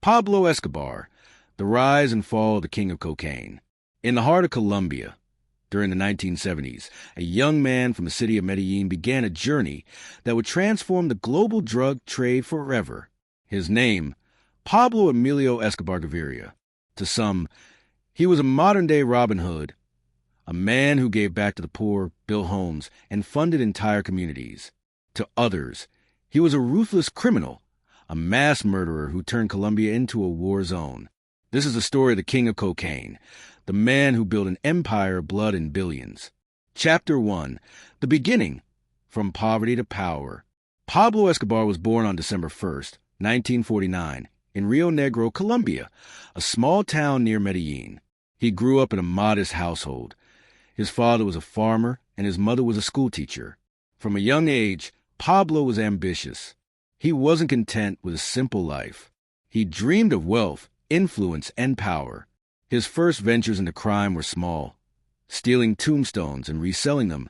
Pablo Escobar, the rise and fall of the king of cocaine. In the heart of Colombia, during the 1970s, a young man from the city of Medellin began a journey that would transform the global drug trade forever. His name, Pablo Emilio Escobar Gaviria. To some, he was a modern-day Robin Hood, a man who gave back to the poor, built homes, and funded entire communities. To others, he was a ruthless criminal, a mass murderer who turned Colombia into a war zone. This is the story of the king of cocaine, the man who built an empire of blood and billions. Chapter 1. The Beginning. From Poverty to Power. Pablo Escobar was born on December 1st, 1949, in Rio Negro, Colombia, a small town near Medellin. He grew up in a modest household. His father was a farmer, and his mother was a schoolteacher. From a young age, Pablo was ambitious. He wasn't content with a simple life. He dreamed of wealth, influence, and power. His first ventures into crime were small, stealing tombstones and reselling them,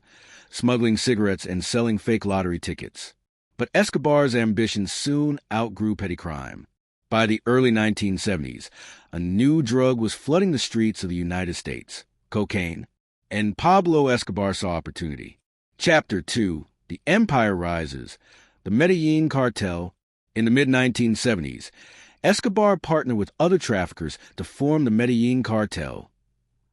smuggling cigarettes and selling fake lottery tickets. But Escobar's ambitions soon outgrew petty crime. By the early 1970s, a new drug was flooding the streets of the United States, cocaine, and Pablo Escobar saw opportunity. Chapter 2. The Empire Rises. The Medellin Cartel. In the mid-1970s, Escobar partnered with other traffickers to form the Medellin Cartel,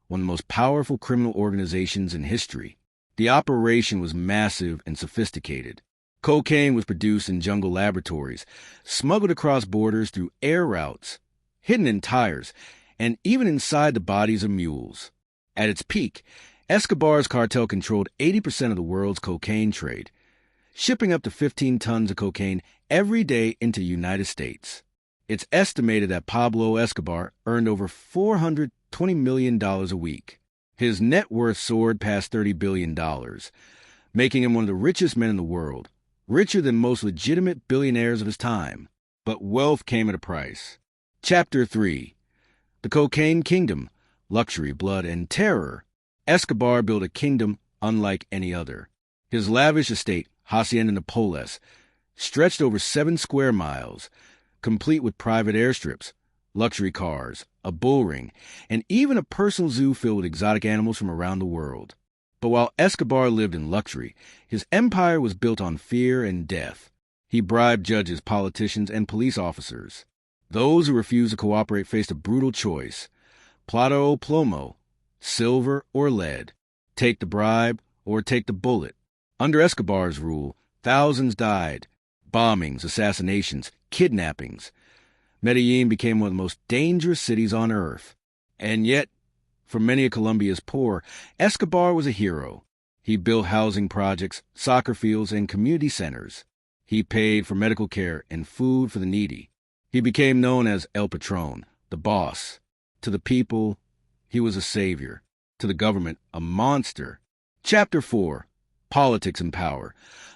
one of the most powerful criminal organizations in history. The operation was massive and sophisticated. Cocaine was produced in jungle laboratories, smuggled across borders through air routes, hidden in tires, and even inside the bodies of mules. At its peak, Escobar's cartel controlled 80% of the world's cocaine trade, shipping up to 15 tons of cocaine every day into the United States. It's estimated that Pablo Escobar earned over $420 million a week. His net worth soared past $30 billion, making him one of the richest men in the world, richer than most legitimate billionaires of his time. But wealth came at a price. Chapter 3. The Cocaine Kingdom. Luxury, blood, and terror. Escobar built a kingdom unlike any other. His lavish estate, Hacienda Napoles, stretched over 7 square miles, complete with private airstrips, luxury cars, a bull ring, and even a personal zoo filled with exotic animals from around the world. But while Escobar lived in luxury, his empire was built on fear and death. He bribed judges, politicians, and police officers. Those who refused to cooperate faced a brutal choice: plata o plomo, silver or lead. Take the bribe or take the bullet. Under Escobar's rule, thousands died. Bombings, assassinations, kidnappings. Medellin became one of the most dangerous cities on earth. And yet, for many of Colombia's poor, Escobar was a hero. He built housing projects, soccer fields, and community centers. He paid for medical care and food for the needy. He became known as El Patron, the boss. To the people, he was a savior. To the government, a monster. Chapter 4. Politics and Power.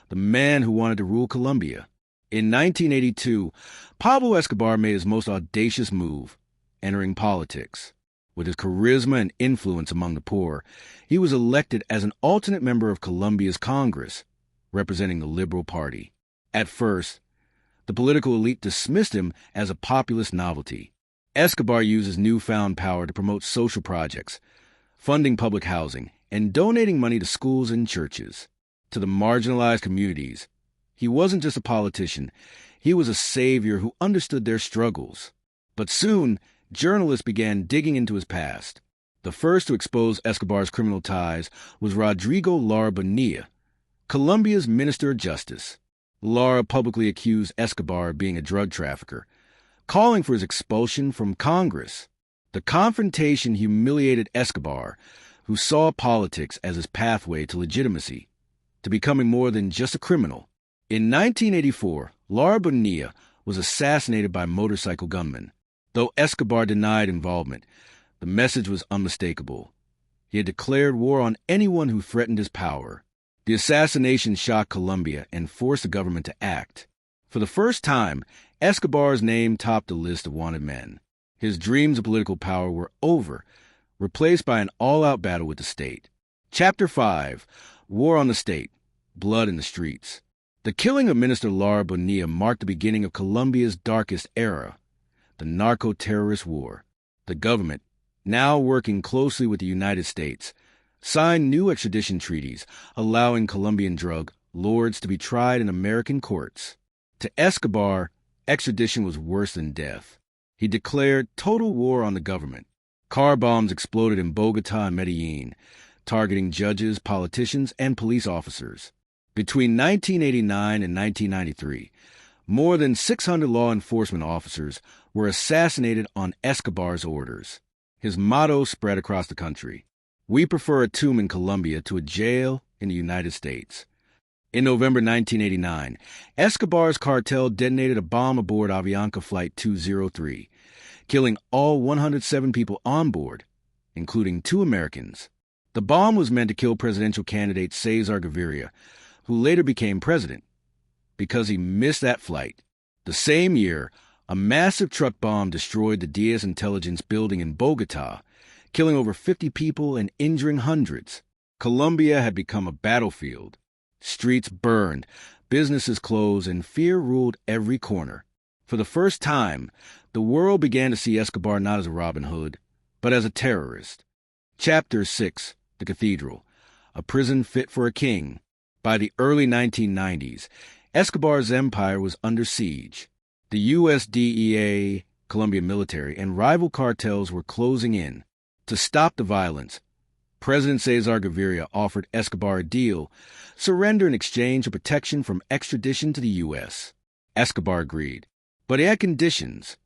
The man who wanted to rule Colombia. In 1982, Pablo Escobar made his most audacious move, entering politics. With his charisma and influence among the poor, he was elected as an alternate member of Colombia's Congress, representing the Liberal Party. At first, the political elite dismissed him as a populist novelty. Escobar used his newfound power to promote social projects, funding public housing, and donating money to schools and churches. To the marginalized communities, he wasn't just a politician, he was a savior who understood their struggles. But soon, journalists began digging into his past. The first to expose Escobar's criminal ties was Rodrigo Lara Bonilla, Colombia's Minister of Justice. Lara publicly accused Escobar of being a drug trafficker, calling for his expulsion from Congress. The confrontation humiliated Escobar, who saw politics as his pathway to legitimacy, to becoming more than just a criminal. In 1984, Lara Bonilla was assassinated by motorcycle gunmen. Though Escobar denied involvement, the message was unmistakable. He had declared war on anyone who threatened his power. The assassination shocked Colombia and forced the government to act. For the first time, Escobar's name topped the list of wanted men. His dreams of political power were over, replaced by an all-out battle with the state. Chapter 5. War on the State. Blood in the Streets. The killing of Minister Lara Bonilla marked the beginning of Colombia's darkest era. the narco-terrorist war. The government, now working closely with the United States, signed new extradition treaties allowing Colombian drug lords to be tried in American courts. To Escobar, extradition was worse than death. He declared total war on the government. Car bombs exploded in Bogotá and Medellín, targeting judges, politicians, and police officers. Between 1989 and 1993, more than 600 law enforcement officers were assassinated on Escobar's orders. His motto spread across the country: "We prefer a tomb in Colombia to a jail in the United States." In November 1989, Escobar's cartel detonated a bomb aboard Avianca Flight 203, killing all 107 people on board, including 2 Americans. The bomb was meant to kill presidential candidate Cesar Gaviria, who later became president, because he missed that flight. The same year, a massive truck bomb destroyed the Diaz Intelligence building in Bogotá, killing over 50 people and injuring hundreds. Colombia had become a battlefield. Streets burned, businesses closed, and fear ruled every corner. For the first time, the world began to see Escobar not as a Robin Hood, but as a terrorist. Chapter 6, The Cathedral, a prison fit for a king. By the early 1990s, Escobar's empire was under siege. The U.S. DEA, Colombian military, and rival cartels were closing in. To stop the violence, President Cesar Gaviria offered Escobar a deal: surrender in exchange for protection from extradition to the U.S. Escobar agreed, but he had conditions.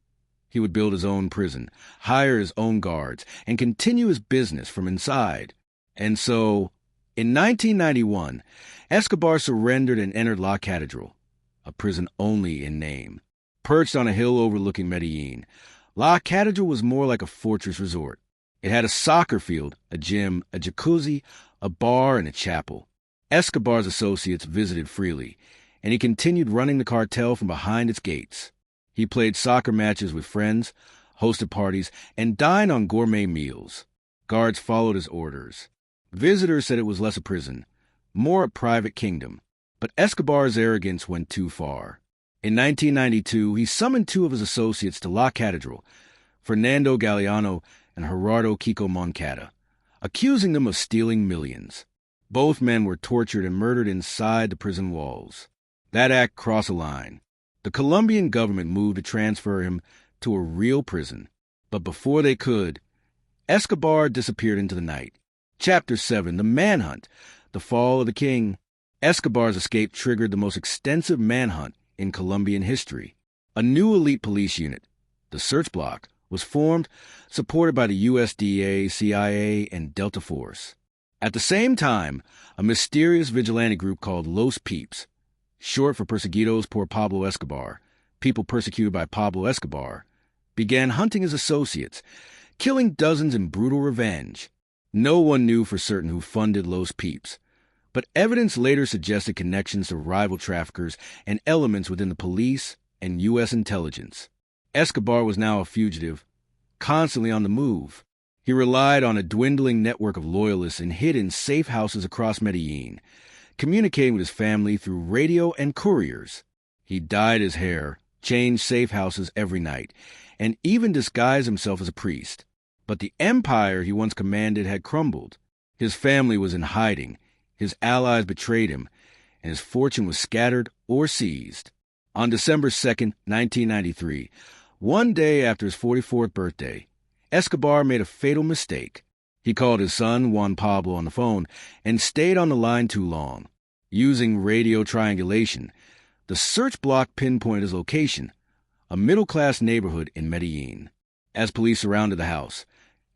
He would build his own prison, hire his own guards, and continue his business from inside. And so, in 1991, Escobar surrendered and entered La Catedral, a prison only in name. Perched on a hill overlooking Medellín, La Catedral was more like a fortress resort. It had a soccer field, a gym, a jacuzzi, a bar, and a chapel. Escobar's associates visited freely, and he continued running the cartel from behind its gates. He played soccer matches with friends, hosted parties, and dined on gourmet meals. Guards followed his orders. Visitors said it was less a prison, more a private kingdom. But Escobar's arrogance went too far. In 1992, he summoned 2 of his associates to La Catedral, Fernando Galeano and Gerardo Kiko Moncada, accusing them of stealing millions. Both men were tortured and murdered inside the prison walls. That act crossed a line. The Colombian government moved to transfer him to a real prison. But before they could, Escobar disappeared into the night. Chapter 7, The Manhunt, The Fall of the King. Escobar's escape triggered the most extensive manhunt in Colombian history. A new elite police unit, the Search Block, was formed, supported by the USDA, CIA, and Delta Force. At the same time, a mysterious vigilante group called Los Peeps, short for Perseguidos por Pablo Escobar, people persecuted by Pablo Escobar, began hunting his associates, killing dozens in brutal revenge. No one knew for certain who funded Los Peeps, but evidence later suggested connections to rival traffickers and elements within the police and U.S. intelligence. Escobar was now a fugitive, constantly on the move. He relied on a dwindling network of loyalists and hid in safe houses across Medellín, communicating with his family through radio and couriers. He dyed his hair, changed safe houses every night, and even disguised himself as a priest. But the empire he once commanded had crumbled. His family was in hiding, his allies betrayed him, and his fortune was scattered or seized. On December 2nd, 1993, one day after his 44th birthday, Escobar made a fatal mistake. He called his son, Juan Pablo, on the phone and stayed on the line too long. Using radio triangulation, the Search Block pinpointed his location, a middle-class neighborhood in Medellín. As police surrounded the house,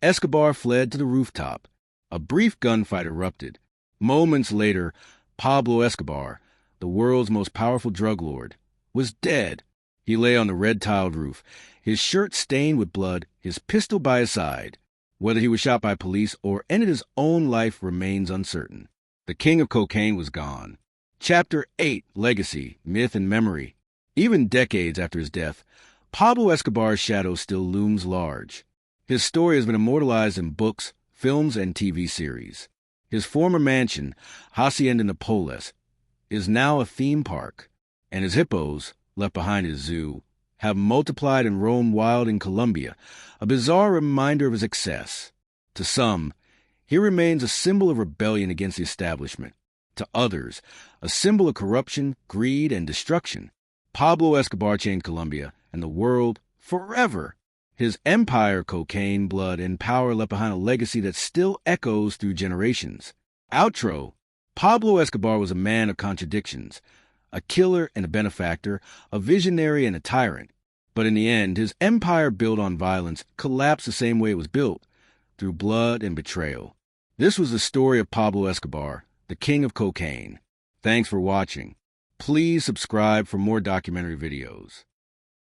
Escobar fled to the rooftop. A brief gunfight erupted. Moments later, Pablo Escobar, the world's most powerful drug lord, was dead. He lay on the red-tiled roof, his shirt stained with blood, his pistol by his side. Whether he was shot by police or ended his own life remains uncertain. The king of cocaine was gone. Chapter 8, Legacy, Myth and Memory. Even decades after his death, Pablo Escobar's shadow still looms large. His story has been immortalized in books, films, and TV series. His former mansion, Hacienda Napoles, is now a theme park, and his hippos, left behind his zoo, have multiplied and roamed wild in Colombia, a bizarre reminder of his excess. To some, he remains a symbol of rebellion against the establishment. To others, a symbol of corruption, greed, and destruction. Pablo Escobar changed Colombia and the world forever. His empire, cocaine, blood, and power left behind a legacy that still echoes through generations. Outro. Pablo Escobar was a man of contradictions, a killer and a benefactor, a visionary and a tyrant. But in the end, his empire built on violence collapsed the same way it was built, through blood and betrayal. This was the story of Pablo Escobar, the king of cocaine. Thanks for watching. Please subscribe for more documentary videos.